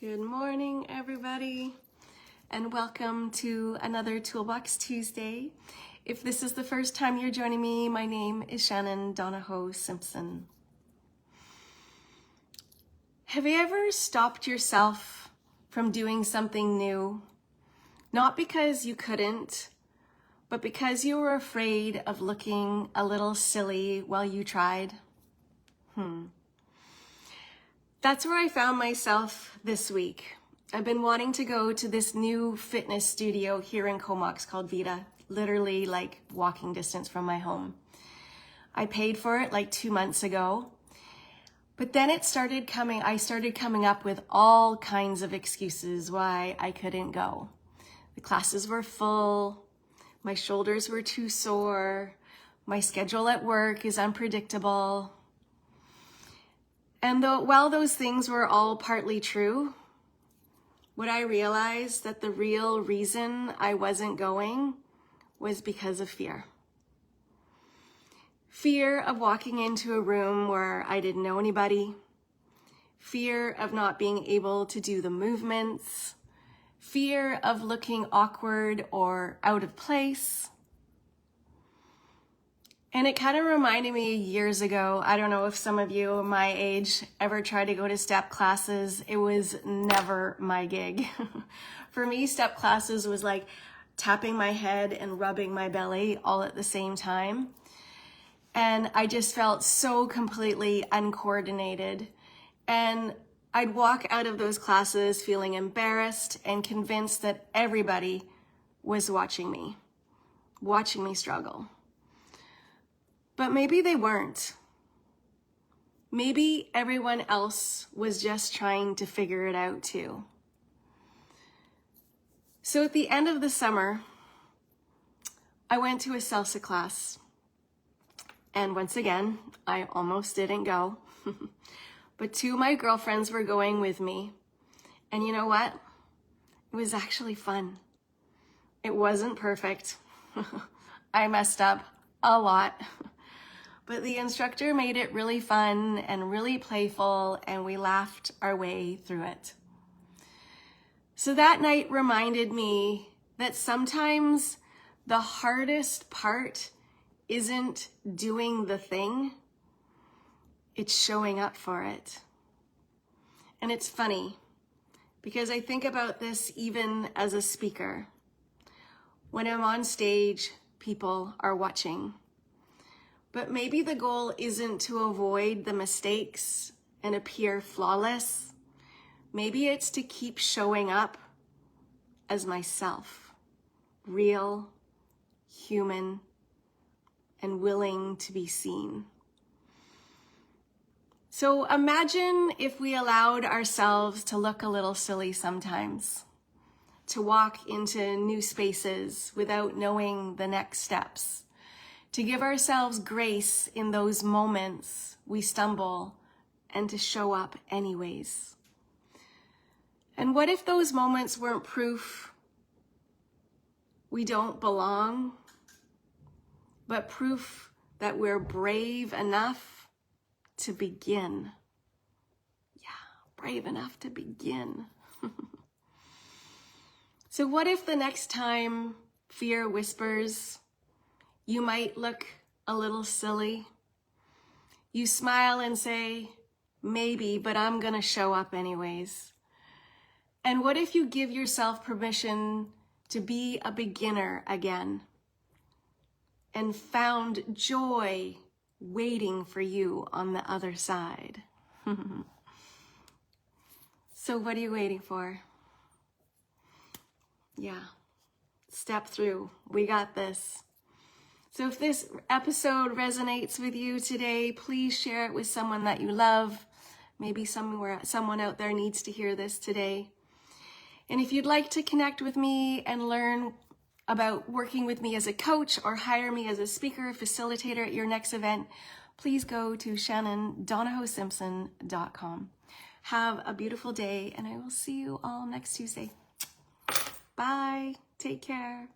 Good morning, everybody, and welcome to another Toolbox Tuesday. If this is the first time you're joining me, my name is Shannon Donohoe Simpson. Have you ever stopped yourself from doing something new? Not because you couldn't, but because you were afraid of looking a little silly while you tried? That's where I found myself this week. I've been wanting to go to this new fitness studio here in Comox called Vita, literally like walking distance from my home. I paid for it like 2 months ago, but then I started coming up with all kinds of excuses why I couldn't go. The classes were full, my shoulders were too sore, my schedule at work is unpredictable. And while those things were all partly true, what I realized that the real reason I wasn't going was because of fear. Fear of walking into a room where I didn't know anybody, fear of not being able to do the movements, fear of looking awkward or out of place. And it kind of reminded me years ago, I don't know if some of you my age ever tried to go to step classes. It was never my gig. For me, step classes was like tapping my head and rubbing my belly all at the same time. And I just felt so completely uncoordinated. And I'd walk out of those classes feeling embarrassed and convinced that everybody was watching me struggle. But maybe they weren't. Maybe everyone else was just trying to figure it out too. So at the end of the summer, I went to a salsa class. And once again, I almost didn't go. But 2 of my girlfriends were going with me. And you know what? It was actually fun. It wasn't perfect. I messed up a lot. But the instructor made it really fun and really playful, and we laughed our way through it. So that night reminded me that sometimes the hardest part isn't doing the thing, it's showing up for it. And it's funny, because I think about this even as a speaker. When I'm on stage, people are watching. But maybe the goal isn't to avoid the mistakes and appear flawless. Maybe it's to keep showing up as myself, real, human, and willing to be seen. So imagine if we allowed ourselves to look a little silly sometimes, to walk into new spaces without knowing the next steps, to give ourselves grace in those moments we stumble, and to show up anyways. And what if those moments weren't proof we don't belong, but proof that we're brave enough to begin? Yeah, brave enough to begin. So what if the next time fear whispers, you might look a little silly, you smile and say, maybe, but I'm gonna show up anyways. And what if you give yourself permission to be a beginner again and found joy waiting for you on the other side? So what are you waiting for? Yeah, step through. We got this. So if this episode resonates with you today, please share it with someone that you love. Maybe someone out there needs to hear this today. And if you'd like to connect with me and learn about working with me as a coach or hire me as a speaker, facilitator at your next event, please go to shannondonahoesimpson.com. Have a beautiful day, and I will see you all next Tuesday. Bye. Take care.